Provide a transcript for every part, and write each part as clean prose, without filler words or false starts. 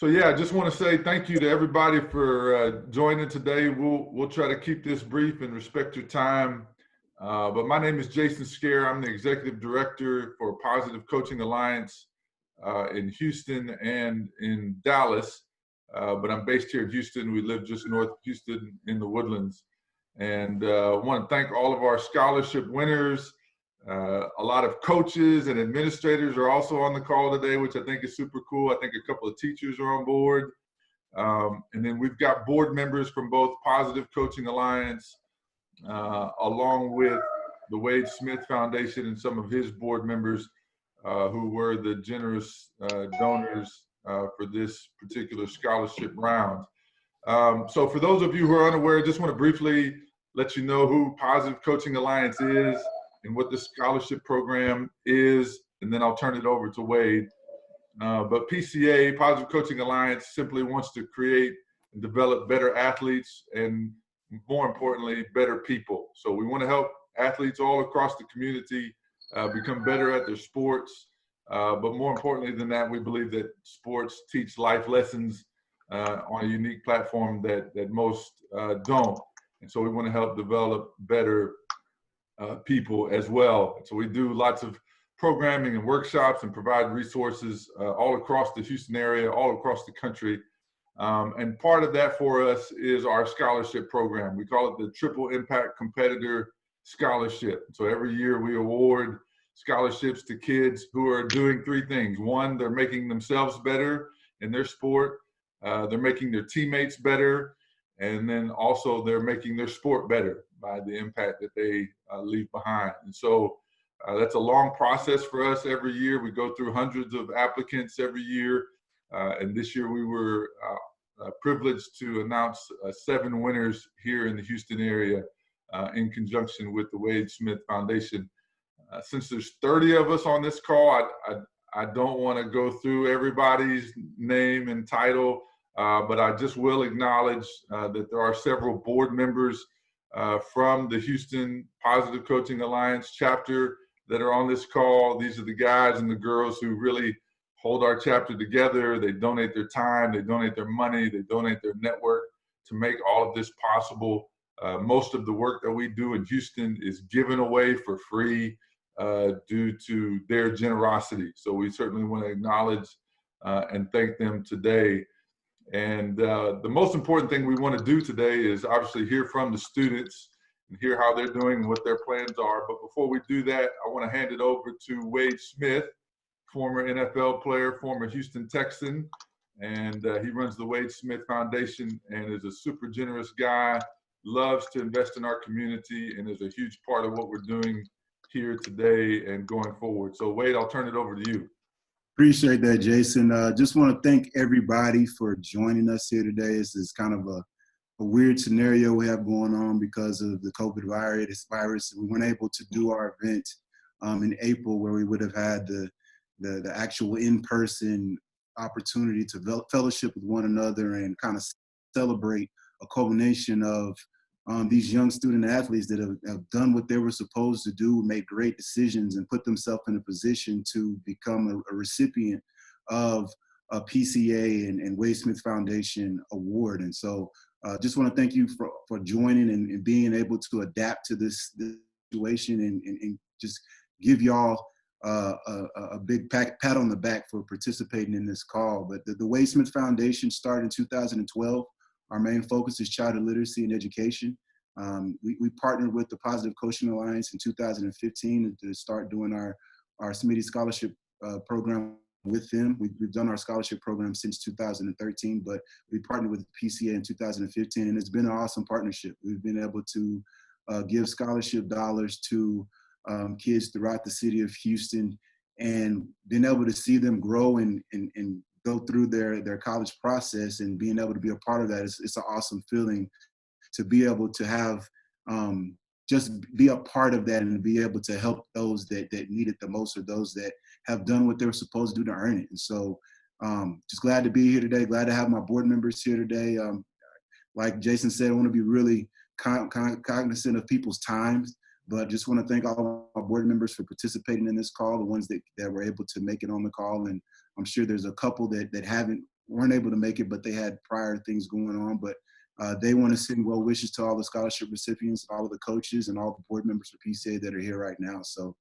So yeah, I just want to say thank you to everybody for joining today. We'll try to keep this brief and respect your time. But my name is Jason Scare. I'm the executive director for Positive Coaching Alliance in Houston and in Dallas. But I'm based here in Houston. We live just north of Houston in the Woodlands. And I want to thank all of our scholarship winners. A lot of coaches and administrators are also on the call today, which I think is super cool. I think a couple of teachers are on board. And then we've got board members from both Positive Coaching Alliance, along with the Wade Smith Foundation and some of his board members who were the generous donors for this particular scholarship round. So for those of you who are unaware, I just want to briefly let you know who Positive Coaching Alliance is and what the scholarship program is, and then I'll turn it over to Wade. But PCA, Positive Coaching Alliance, simply wants to create and develop better athletes and, more importantly, better people. So we want to help athletes all across the community become better at their sports. But more importantly than that, we believe that sports teach life lessons on a unique platform that most don't. And so we want to help develop better people as well. So we do lots of programming and workshops and provide resources all across the Houston area, all across the country. And part of that for us is our scholarship program. We call it the Triple Impact Competitor Scholarship. So every year we award scholarships to kids who are doing three things. One, they're making themselves better in their sport. They're making their teammates better. And then also they're making their sport better by the impact that they leave behind. And so that's a long process for us every year. We go through hundreds of applicants every year. And this year we were privileged to announce 7 winners here in the Houston area in conjunction with the Wade Smith Foundation. Since there's 30 of us on this call, I don't want to go through everybody's name and title, but I just will acknowledge that there are several board members from the Houston Positive Coaching Alliance chapter that are on this call. These are the guys and the girls who really hold our chapter together. They donate their time, they donate their money, they donate their network to make all of this possible. Most of the work that we do in Houston is given away for free due to their generosity. So we certainly want to acknowledge and thank them today. And the most important thing we want to do today is obviously hear from the students and hear how they're doing and what their plans are. But before we do that, I want to hand it over to Wade Smith, former NFL player, former Houston Texan, and he runs the Wade Smith Foundation and is a super generous guy, loves to invest in our community, and is a huge part of what we're doing here today and going forward. So Wade, I'll turn it over to you. Appreciate that, Jason. Just want to thank everybody for joining us here today. This is kind of a weird scenario we have going on because of the COVID virus. We weren't able to do our event in April where we would have had the actual in-person opportunity to fellowship with one another and kind of celebrate a culmination of these young student athletes that have done what they were supposed to do, made great decisions, and put themselves in a position to become a recipient of a PCA and Wade Smith Foundation award. And so just want to thank you for joining and being able to adapt to this situation and just give y'all a big pat on the back for participating in this call. But the Wade Smith Foundation started in 2012. Our main focus is childhood literacy and education. We partnered with the Positive Coaching Alliance in 2015 to start doing our Smitty Scholarship program with them. We've done our scholarship program since 2013, but we partnered with the PCA in 2015, and it's been an awesome partnership. We've been able to give scholarship dollars to kids throughout the city of Houston and been able to see them grow and go through their college process and being able to be a part of that. It's an awesome feeling to be able to have, just be a part of that and be able to help those that need it the most, or those that have done what they were supposed to do to earn it. And so just glad to be here today. Glad to have my board members here today. Like Jason said, I want to be really cognizant of people's times, but just want to thank all of our board members for participating in this call, the ones that were able to make it on the call. And I'm sure there's a couple that haven't weren't able to make it, but they had prior things going on. But they want to send well wishes to all the scholarship recipients, all of the coaches, and all the board members for PCA that are here right now. So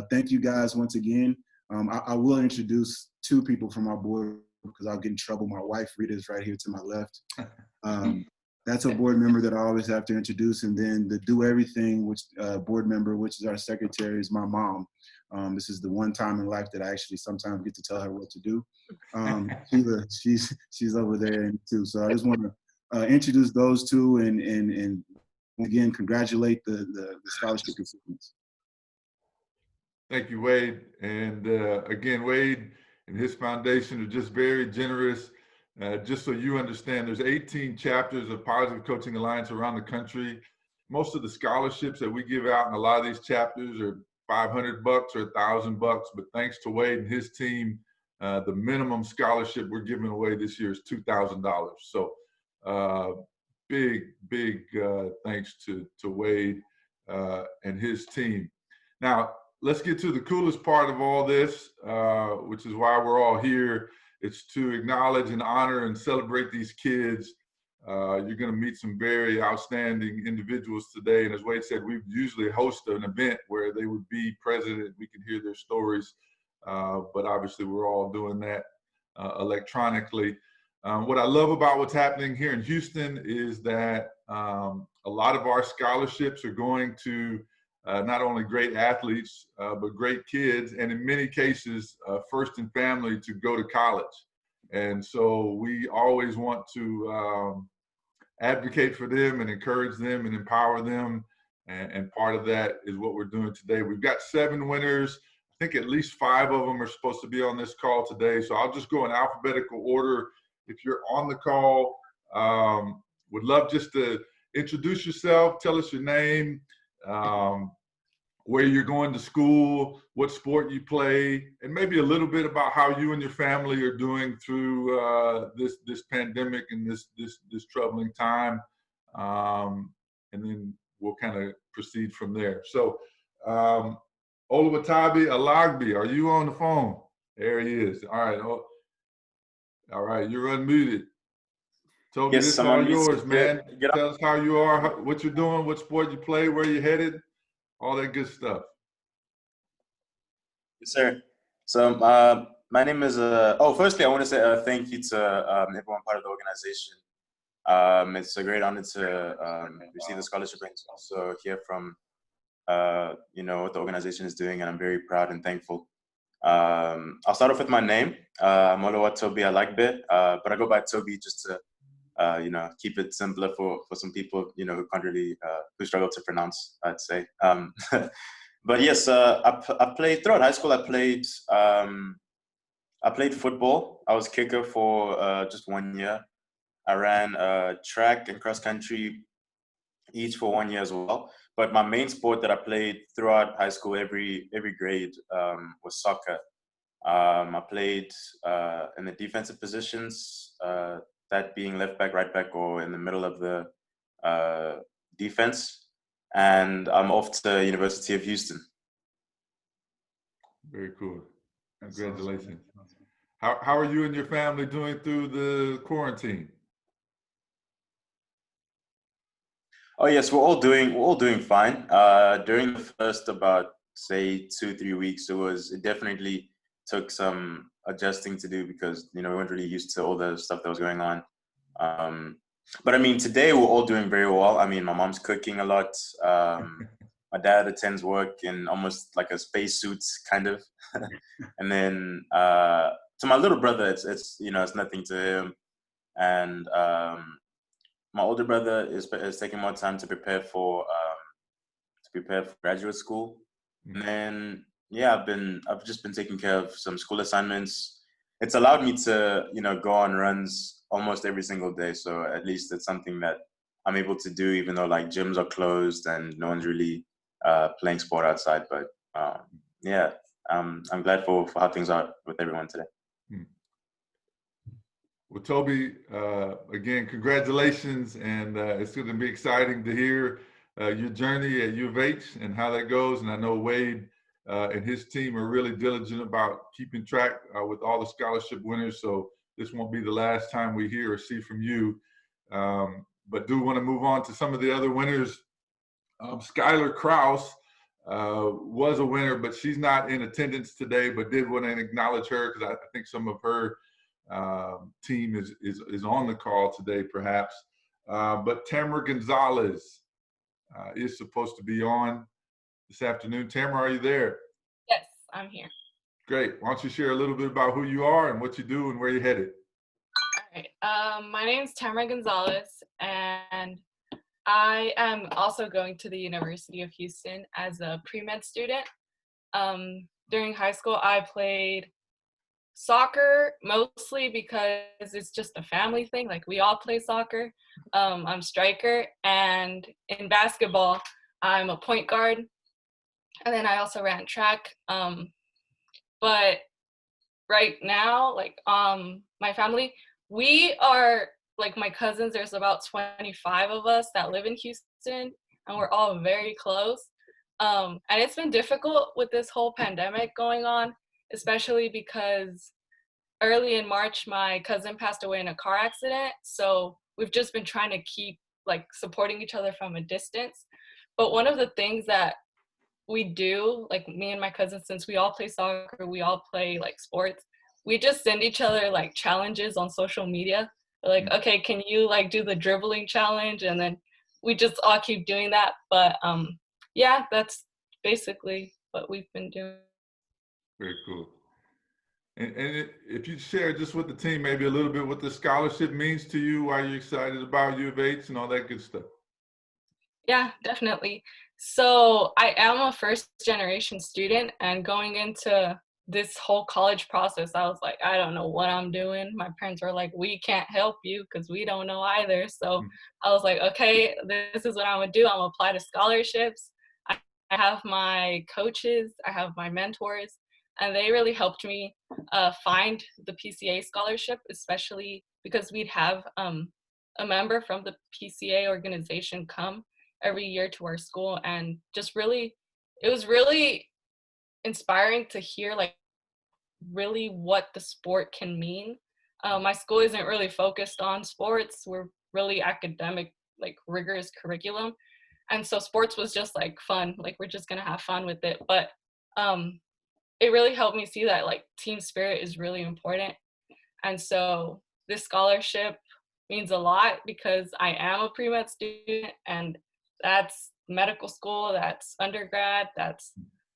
thank you guys once again. I will introduce two people from our board because I'll get in trouble. My wife, Rita, is right here to my left. That's a board member that I always have to introduce. And then the Do Everything which board member, which is our secretary, is my mom. This is the one time in life that I actually sometimes get to tell her what to do. She's over there too. So I just want to introduce those two and again, congratulate the scholarship recipients. Thank you, Wade. And again, Wade and his foundation are just very generous. Just so you understand, there's 18 chapters of Positive Coaching Alliance around the country. Most of the scholarships that we give out in a lot of these chapters are $500 or $1,000, but thanks to Wade and his team, the minimum scholarship we're giving away this year is $2,000. So big thanks to Wade and his team. Now, let's get to the coolest part of all this, which is why we're all here. It's to acknowledge and honor and celebrate these kids. You're going to meet some very outstanding individuals today. And as Wade said, we usually host an event where they would be present and we can hear their stories. But obviously, we're all doing that electronically. What I love about what's happening here in Houston is that a lot of our scholarships are going to not only great athletes, but great kids, and in many cases, first in family to go to college. And so we always want to advocate for them and encourage them and empower them. And part of that is what we're doing today. We've got 7 winners. I think at least 5 of them are supposed to be on this call today. So I'll just go in alphabetical order. If you're on the call, would love just to introduce yourself, tell us your name, where you're going to school, what sport you play, and maybe a little bit about how you and your family are doing through this pandemic and this troubling time, and then we'll kind of proceed from there. So, Oluwatobi Alagbi, are you on the phone? There he is. All right. All right, you're unmuted. Toby, Yes, this is all yours, Mr. man. Get Tell us how you are, what you're doing, what sport you play, where you're headed, all that good stuff. Yes, sir. So my name is, firstly, I want to say thank you to everyone part of the organization. It's a great honor to receive the scholarship and to also hear from, what the organization is doing, and I'm very proud and thankful. I'll start off with my name. I'm Oluwatobi Alagbe, but I go by Toby just to, keep it simpler for some people, who can't really, who struggle to pronounce, I'd say. But yes, I played throughout high school. I played football. I was kicker for just 1 year. I ran track and cross country each for 1 year as well. But my main sport that I played throughout high school, every grade, was soccer. I played in the defensive positions, that being left back, right back, or in the middle of the defense. And I'm off to University of Houston. Very cool. Congratulations. How are you and your family doing through the quarantine? Oh yes, we're all doing fine. During the first about, say, 2-3 weeks, it definitely took some adjusting to do because we weren't really used to all the stuff that was going on. But I mean, today we're all doing very well. I mean, my mom's cooking a lot. My dad attends work in almost like a spacesuit kind of, and then to my little brother, it's nothing to him, and my older brother is taking more time to prepare for graduate school. And then I've just been taking care of some school assignments. It's allowed me to go on runs almost every single day, so at least it's something that I'm able to do, even though like gyms are closed and no one's really playing sport outside. But I'm glad for how things are with everyone today. Well, Toby, again, congratulations, and it's going to be exciting to hear your journey at U of H and how that goes. And I know Wade and his team are really diligent about keeping track with all the scholarship winners. So this won't be the last time we hear or see from you. But do want to move on to some of the other winners. Skyler Krause was a winner, but she's not in attendance today, but did want to acknowledge her because I think some of her team is on the call today, perhaps. But Tamara Gonzalez is supposed to be on this afternoon. Tamara, are you there? Yes, I'm here. Great. Why don't you share a little bit about who you are and what you do and where you're headed? All right. My name is Tamara Gonzalez, and I am also going to the University of Houston as a pre-med student. During high school, I played soccer mostly because it's just a family thing. Like, we all play soccer. I'm striker, and in basketball, I'm a point guard. And then I also ran track. But right now, like, my family, we are, like, my cousins, there's about 25 of us that live in Houston, and we're all very close. And it's been difficult with this whole pandemic going on, especially because early in March, my cousin passed away in a car accident. So we've just been trying to keep, like, supporting each other from a distance. But one of the things that we do, like, me and my cousins, since we all play soccer, we all play, like, sports, we just send each other, like, challenges on social media. We're like, okay, can you, like, do the dribbling challenge? And then we just all keep doing that. But yeah, that's basically what we've been doing. Very cool. And if you share just with the team, maybe a little bit what the scholarship means to you, why you're excited about U of H and all that good stuff. Yeah, definitely. So I am a first generation student, and going into this whole college process, I was like, I don't know what I'm doing. My parents were like, we can't help you because we don't know either. So I was like, okay, this is what I'm gonna do. I'm gonna apply to scholarships. I have my coaches, I have my mentors, and they really helped me find the PCA scholarship, especially because we'd have a member from the PCA organization come every year to our school, and just really, it was really inspiring to hear, like, really what the sport can mean. My school isn't really focused on sports. We're really academic, like, rigorous curriculum. And so sports was just, like, fun. Like, we're just gonna have fun with it. But it really helped me see that, like, team spirit is really important. And so this scholarship means a lot because I am a pre-med student, and that's medical school, that's undergrad, that's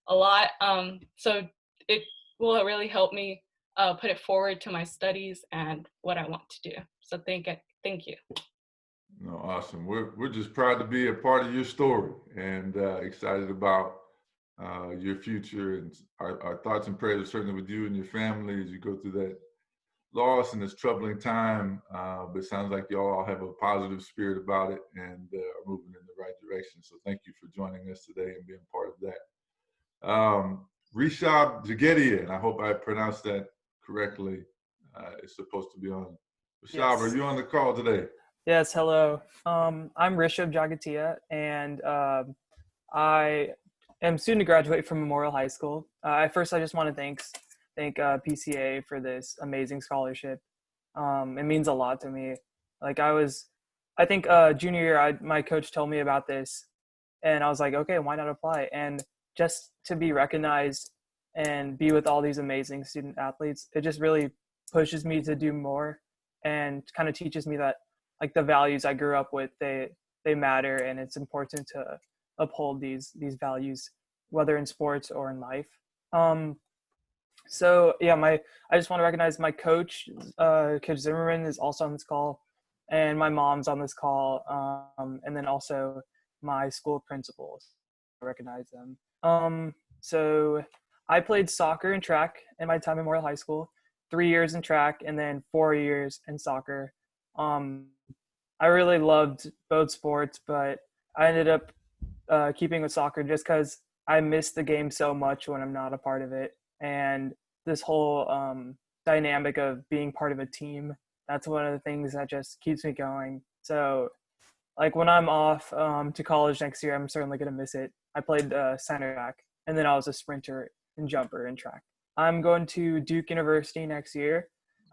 a lot. So it will really help me put it forward to my studies and what I want to do. So thank you. No, awesome. We're just proud to be a part of your story and excited about your future, and our thoughts and prayers are certainly with you and your family as you go through that loss and this troubling time. But it sounds like you all have a positive spirit about it and are moving in the right direction. So thank you for joining us today and being part of that. Rishab Jagedia, and I hope I pronounced that correctly, is supposed to be on. Rishab, Yes. Are you on the call today? Yes, hello. I'm Rishabh Jagatia, and I am soon to graduate from Memorial High School. At first, I just want to thank PCA for this amazing scholarship. It means a lot to me. Like, I think junior year, my coach told me about this, and I was like, okay, why not apply? And just to be recognized and be with all these amazing student athletes, it just really pushes me to do more, and kind of teaches me that, like, the values I grew up with, they matter, and it's important to uphold these values, whether in sports or in life. So yeah, I just want to recognize my coach, Coach Zimmerman, is also on this call, and my mom's on this call, and then also my school principals. I recognize them. So I played soccer and track in my time at Memorial High School, 3 years in track and then 4 years in soccer. I really loved both sports, but I ended up keeping with soccer just because I miss the game so much when I'm not a part of it. And this whole dynamic of being part of a team, that's one of the things that just keeps me going. So, like, when I'm off to college next year, I'm certainly going to miss it. I played center back, and then I was a sprinter and jumper in track. I'm going to Duke University next year.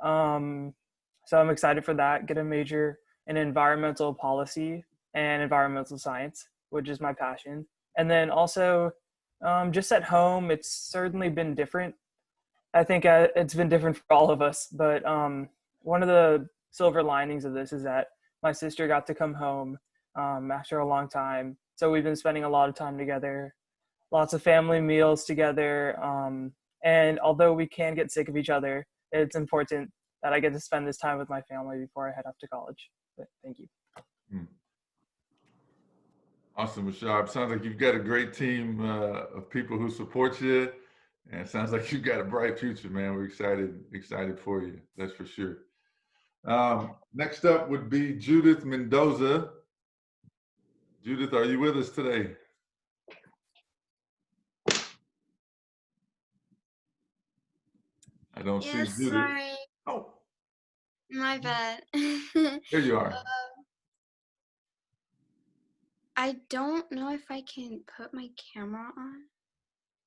So I'm excited for that. Get a major in environmental policy and environmental science, which is my passion. And then also, just at home, it's certainly been different. I think it's been different for all of us. But one of the silver linings of this is that my sister got to come home after a long time. So we've been spending a lot of time together, lots of family meals together. And although we can get sick of each other, it's important that I get to spend this time with my family before I head off to college. But thank you. Awesome, Rashad. Sounds like you've got a great team of people who support you, and it sounds like you've got a bright future, man. We're excited for you. That's for sure. Next up would be Judith Mendoza. Judith, are you with us today? I don't see Judith. Sorry. Oh, My bad. there you are. I don't know if I can put my camera on.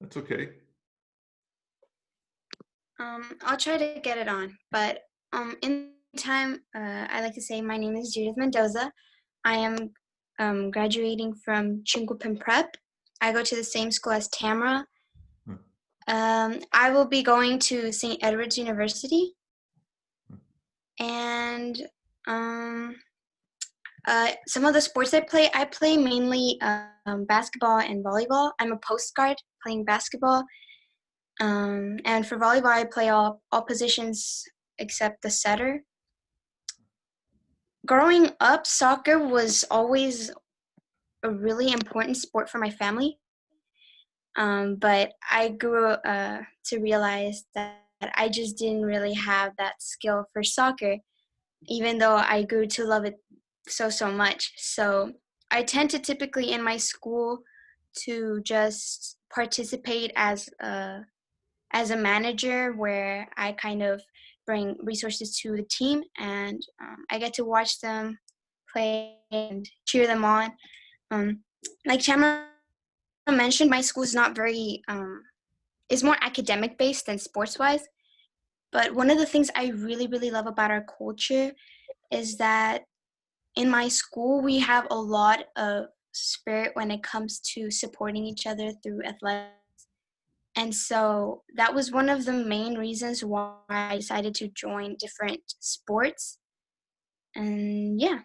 That's okay. I'll try to get it on, but in time, I like to say my name is Judith Mendoza. I am graduating from Chinquapin Prep. I go to the same school as Tamara. I will be going to St. Edward's University, and some of the sports I play mainly basketball and volleyball. I'm a post guard playing basketball. And for volleyball, I play all positions except the setter. Growing up, soccer was always a really important sport for my family. But I grew to realize that I just didn't really have that skill for soccer, even though I grew to love it so much. So I tend to typically in my school to just participate as a manager, where I kind of bring resources to the team, and I get to watch them play and cheer them on. Like Tamara mentioned, my school is not very, is more academic based than sports wise. But one of the things I really love about our culture is that in my school, we have a lot of spirit when it comes to supporting each other through athletics. And so that was one of the main reasons why I decided to join different sports. And yeah.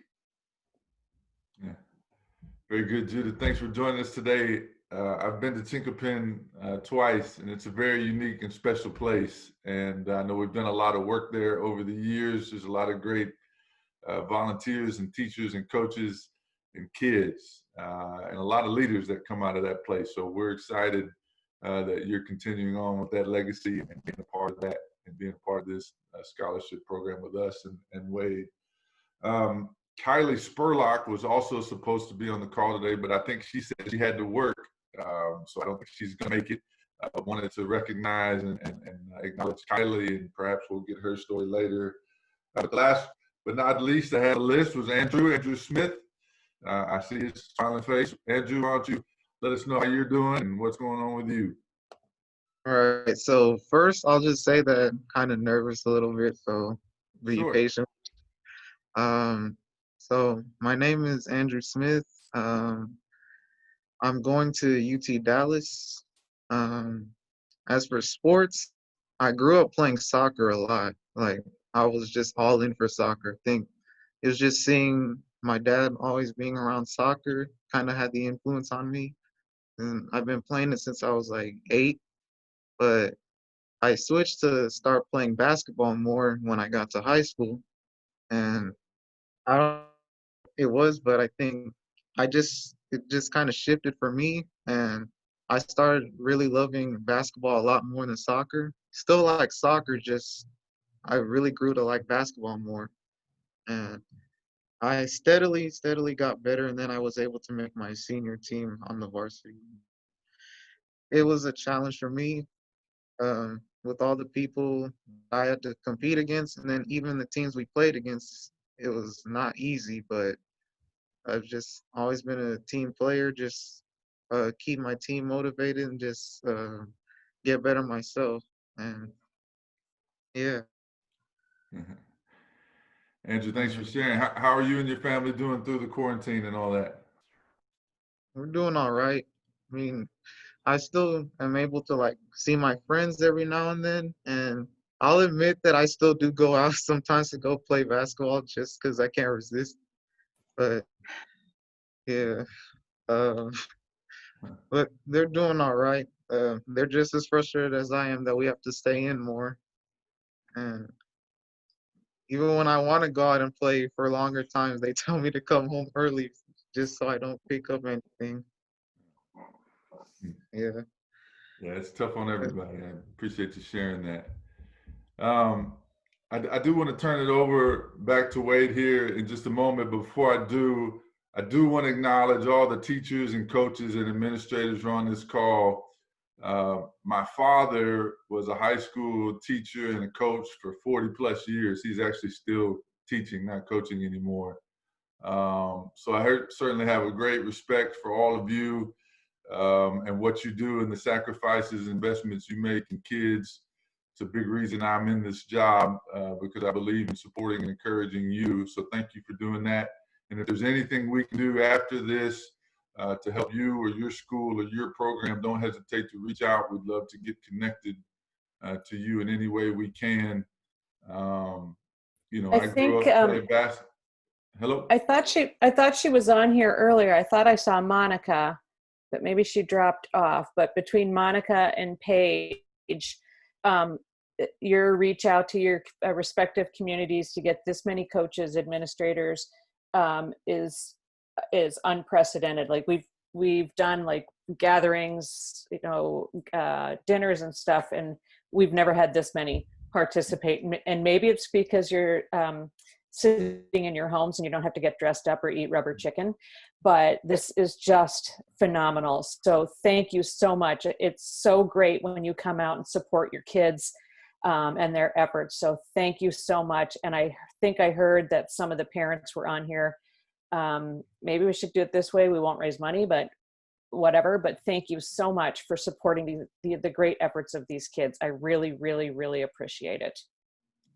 Very good, Judith. Thanks for joining us today. I've been to Chinquapin twice, and it's a very unique and special place. And I know we've done a lot of work there over the years. There's a lot of great volunteers and teachers and coaches and kids, and a lot of leaders that come out of that place. So we're excited that you're continuing on with that legacy and being a part of that and being a part of this scholarship program with us and Wade. Kylie Spurlock was also supposed to be on the call today, but I think she said she had to work, so I don't think she's going to make it. I wanted to recognize and acknowledge Kylie, and perhaps we'll get her story later. Last but not least, I had a list was Andrew Smith. I see his smiling face. Andrew, why don't you let us know how you're doing and what's going on with you? All right. So first, I'll just say that I'm kind of nervous a little bit, so be patient. So my name is Andrew Smith. I'm going to UT Dallas. As for sports, I grew up playing soccer a lot. Like, I was just all in for soccer. I think it was just seeing my dad always being around soccer kind of had the influence on me. And I've been playing it since I was like 8, but I switched to start playing basketball more when I got to high school. And I don't know what it was, but I think it just kind of shifted for me, and I started really loving basketball a lot more than soccer. Still like soccer, just I really grew to like basketball more. And I steadily got better, and then I was able to make my senior team on the varsity. It was a challenge for me, with all the people I had to compete against, and then even the teams we played against. It was not easy, but I've just always been a team player, just keep my team motivated and just get better myself. And yeah. Andrew, thanks for sharing. How are you and your family doing through the quarantine and all that? We're doing all right. I mean, I still am able to like see my friends every now and then, and I'll admit that I still do go out sometimes to go play basketball just because I can't resist. But yeah, uh, but they're doing all right. They're just as frustrated as I am that we have to stay in more. And even when I want to go out and play for longer times, they tell me to come home early just so I don't pick up anything. Yeah. Yeah, it's tough on everybody. I appreciate you sharing that. Um, I do want to turn it over back to Wade here in just a moment. Before I do want to acknowledge all the teachers and coaches and administrators who are on this call. My father was a high school teacher and a coach for 40 plus years. He's actually still teaching, not coaching anymore. So certainly have a great respect for all of you and what you do and the sacrifices, investments you make in kids. It's a big reason I'm in this job because I believe in supporting and encouraging you. So thank you for doing that. And if there's anything we can do after this to help you or your school or your program, don't hesitate to reach out. We'd love to get connected to you in any way we can. I I grew think up playing basketball. Hello? I thought she was on here earlier. I thought I saw Monica, but maybe she dropped off. But between Monica and Paige, your reach out to your respective communities to get this many coaches, administrators, is unprecedented. Like we've done like gatherings, dinners and stuff, and we've never had this many participate. And maybe it's because you're sitting in your homes and you don't have to get dressed up or eat rubber chicken, but this is just phenomenal. So thank you so much. It's so great when you come out and support your kids and their efforts. So thank you so much. And I think I heard that some of the parents were on here. Maybe we should do it this way. We won't raise money, but whatever. But thank you so much for supporting the great efforts of these kids. I really, really, really appreciate it.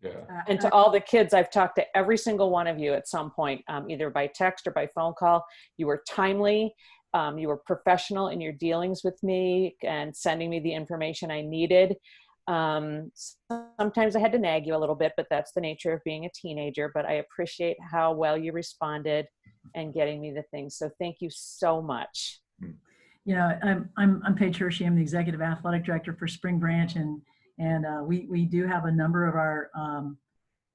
Yeah. And to all the kids, I've talked to every single one of you at some point, either by text or by phone call. You were timely. You were professional in your dealings with me and sending me the information I needed. Sometimes I had to nag you a little bit, but that's the nature of being a teenager. But I appreciate how well you responded and getting me the things. So thank you so much. I'm Paige Hershey. I'm the executive athletic director for Spring Branch, and we do have a number of our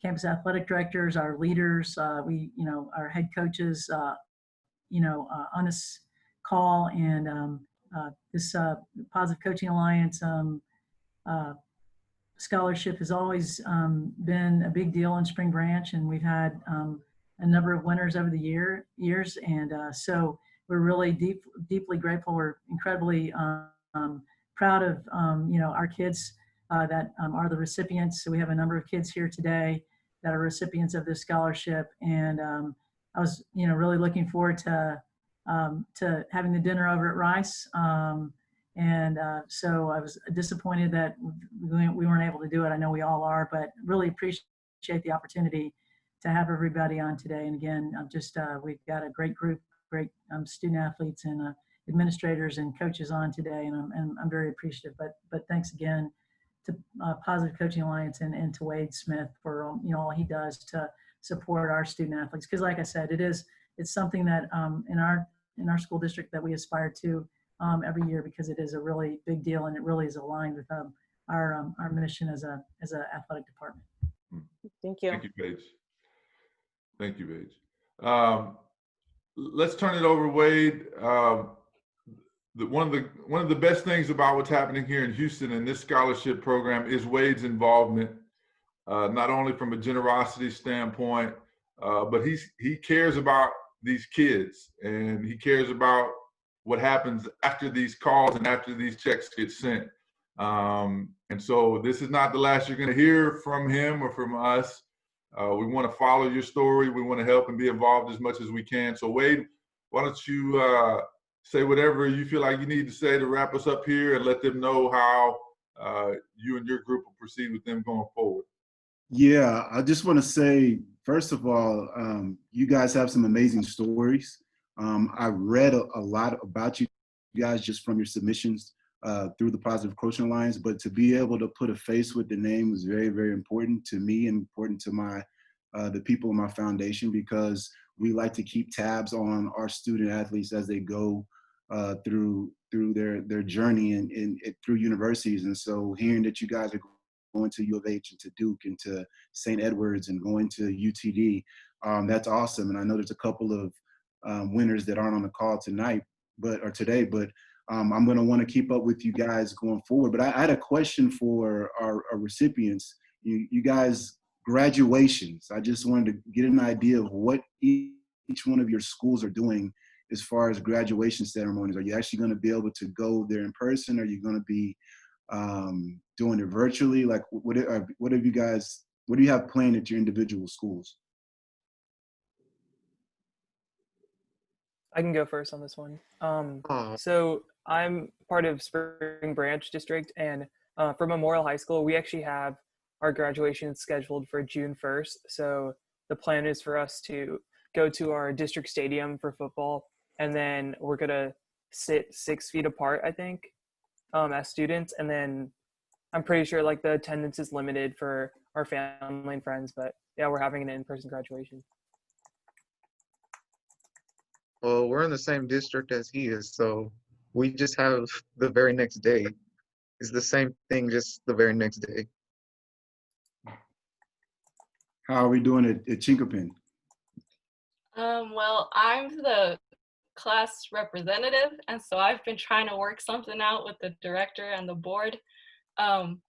campus athletic directors, our leaders, our head coaches, on this call, and this Positive Coaching Alliance scholarship has always been a big deal in Spring Branch, and we've had a number of winners over the years, and so we're really deeply grateful. We're incredibly proud of our kids that are the recipients. So we have a number of kids here today that are recipients of this scholarship, and I was really looking forward to having the dinner over at Rice, so I was disappointed that we weren't able to do it. I know we all are, but really appreciate the opportunity to have everybody on today. And again, we've got a great group, great student athletes and administrators and coaches on today, and I'm very appreciative. But thanks again to Positive Coaching Alliance and to Wade Smith for all he does to support our student athletes. Because like I said, it's something that in our school district that we aspire to every year, because it is a really big deal and it really is aligned with our mission as a athletic department. Thank you. Thank you, Paige. Thank you, Paige. Let's turn it over, Wade. One of the best things about what's happening here in Houston in this scholarship program is Wade's involvement, not only from a generosity standpoint, but he cares about these kids, and he cares about what happens after these calls and after these checks get sent. And so this is not the last you're going to hear from him or from us. We want to follow your story. We want to help and be involved as much as we can. So Wade, why don't you say whatever you feel like you need to say to wrap us up here and let them know how you and your group will proceed with them going forward. Yeah, I just want to say, first of all, you guys have some amazing stories. I read a lot about you guys just from your submissions through the Positive Coaching Alliance, but to be able to put a face with the name was very, very important to me and important to my the people in my foundation, because we like to keep tabs on our student athletes as they go through their journey and through universities. And so hearing that you guys are going to U of H and to Duke and to St. Edwards and going to UTD, that's awesome. And I know there's a couple of winners that aren't on the call tonight, or today, but I'm going to want to keep up with you guys going forward. But I had a question for our recipients. You guys, graduations. I just wanted to get an idea of what each one of your schools are doing as far as graduation ceremonies. Are you actually going to be able to go there in person? Are you going to be doing it virtually? Like, what have you guys, what do you have planned at your individual schools? I can go first on this one. Oh, So I'm part of Spring Branch District, and for Memorial High School, we actually have our graduation scheduled for June 1st. So the plan is for us to go to our district stadium for football, and then we're gonna sit 6 feet apart, I think, as students. And then I'm pretty sure like the attendance is limited for our family and friends, but yeah, we're having an in-person graduation. well, we're in the same district as he is, so we just have the very next day. It's the same thing, just the very next day. How are we doing at Chinkopin? Well, I'm the class representative, and so I've been trying to work something out with the director and the board.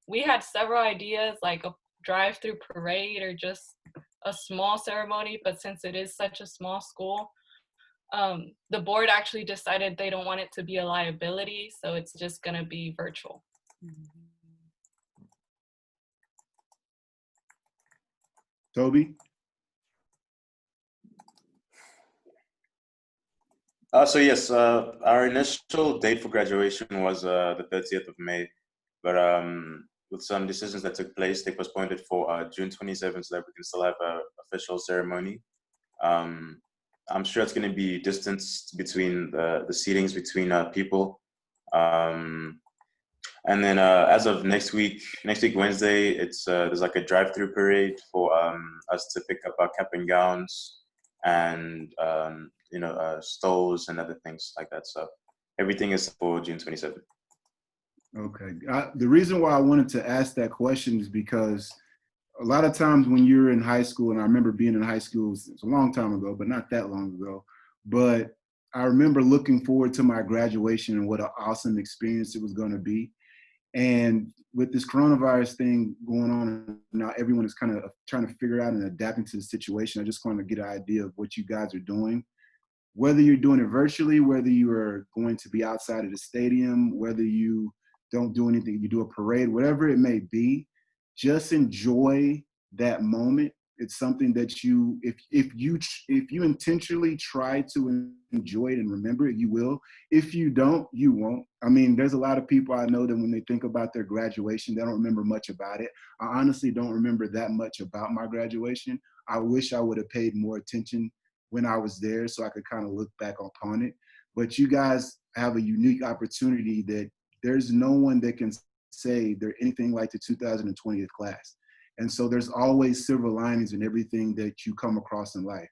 We had several ideas, like a drive-through parade or just a small ceremony, but since it is such a small school, the board actually decided they don't want it to be a liability, so it's just gonna be virtual. Toby? So yes, our initial date for graduation was the 30th of May, but with some decisions that took place, they postponed it for June 27th so that we can still have an official ceremony. I'm sure it's going to be distanced between the seatings between people. And then as of next week Wednesday, it's there's like a drive-through parade for us to pick up our cap and gowns and stoles and other things like that. So everything is for June 27th. Okay. The reason why I wanted to ask that question is because a lot of times when you're in high school, and I remember being in high school, it's a long time ago, but not that long ago, but I remember looking forward to my graduation and what an awesome experience it was going to be. And with this coronavirus thing going on now, everyone is kind of trying to figure out and adapting to the situation. I just want to get an idea of what you guys are doing, whether you're doing it virtually, whether you are going to be outside of the stadium, whether you don't do anything, you do a parade, whatever it may be, just enjoy that moment. It's something that you, if you intentionally try to enjoy it and remember it, you will. If you don't, you won't. I mean, there's a lot of people I know that when they think about their graduation, they don't remember much about it. I honestly don't remember that much about my graduation. I wish I would have paid more attention when I was there so I could kind of look back upon it. But you guys have a unique opportunity that there's no one that can say they're anything like the 2020th class. And so there's always silver linings in everything that you come across in life.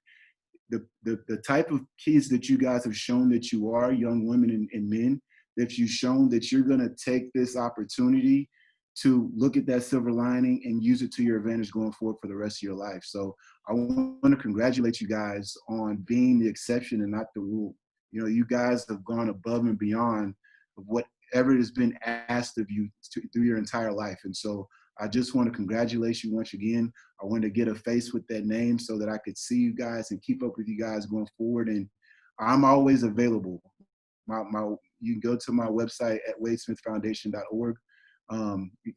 The type of kids that you guys have shown that you are, young women and men, that you've shown that you're gonna take this opportunity to look at that silver lining and use it to your advantage going forward for the rest of your life. So I want to congratulate you guys on being the exception and not the rule. You know, you guys have gone above and beyond of whatever has been asked of you through your entire life. And so I just want to congratulate you once again. I wanted to get a face with that name so that I could see you guys and keep up with you guys going forward. And I'm always available. You can go to my website at wadesmithfoundation.org.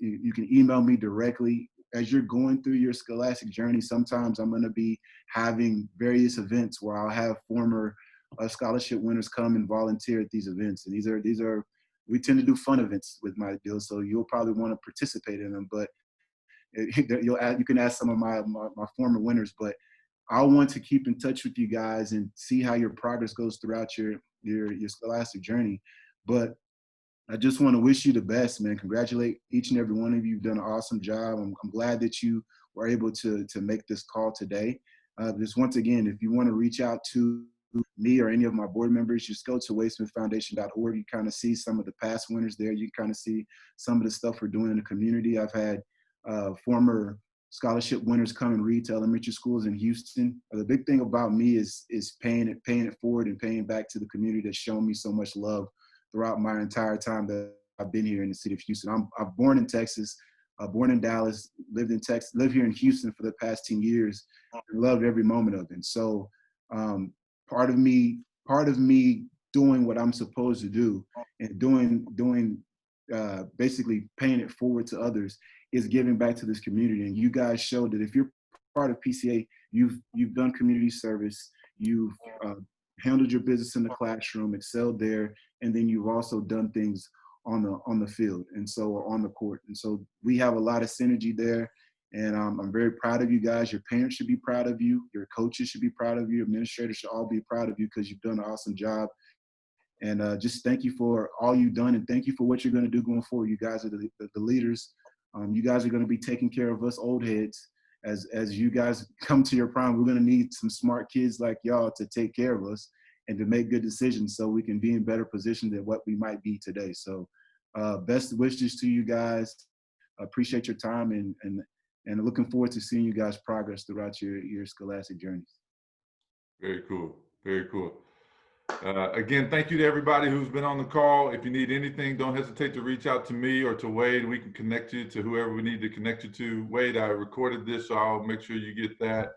You can email me directly. As you're going through your scholastic journey, sometimes I'm going to be having various events where I'll have former scholarship winners come and volunteer at these events. And these are we tend to do fun events with my deal, so you'll probably want to participate in them. But You can ask some of my former winners, but I want to keep in touch with you guys and see how your progress goes throughout your scholastic journey. But I just want to wish you the best, man. Congratulate each and every one of you. You've done an awesome job. I'm glad that you were able to make this call today. Just once again, if you want to reach out to me or any of my board members, just go to wadesmithfoundation.org. You kind of see some of the past winners there. You kind of see some of the stuff we're doing in the community. I've had former scholarship winners come and read to elementary schools in Houston. The big thing about me is paying it forward and paying back to the community that's shown me so much love throughout my entire time that I've been here in the city of Houston. I'm born in Texas, born in Dallas, lived in Texas, lived here in Houston for the past 10 years, and loved every moment of it. And so part of me doing what I'm supposed to do and doing basically paying it forward to others is giving back to this community. And you guys showed that if you're part of PCA, you've done community service, you've handled your business in the classroom, excelled there, and then you've also done things on the field and so on the court. And so we have a lot of synergy there. And I'm very proud of you guys. Your parents should be proud of you. Your coaches should be proud of you. Administrators should all be proud of you because you've done an awesome job. And just thank you for all you've done, and thank you for what you're going to do going forward. You guys are the leaders. You guys are going to be taking care of us old heads as you guys come to your prime. We're going to need some smart kids like y'all to take care of us and to make good decisions so we can be in better position than what we might be today. So best wishes to you guys. Appreciate your time and looking forward to seeing you guys progress throughout your scholastic journeys. Very cool. Very cool. Again, thank you to everybody who's been on the call. If you need anything, don't hesitate to reach out to me or to Wade. We can connect you to whoever we need to connect you to. Wade, I recorded this, so I'll make sure you get that.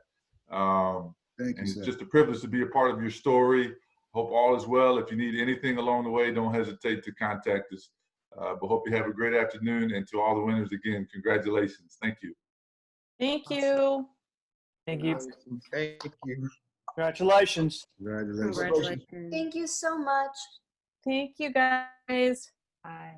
Thank you, and sir. It's just a privilege to be a part of your story. Hope all is well. If you need anything along the way, don't hesitate to contact us. But hope you have a great afternoon. And to all the winners, again, congratulations. Thank you. Thank you. Thank you. Thank you. Congratulations. Congratulations. Congratulations. Thank you so much. Thank you, guys. Bye.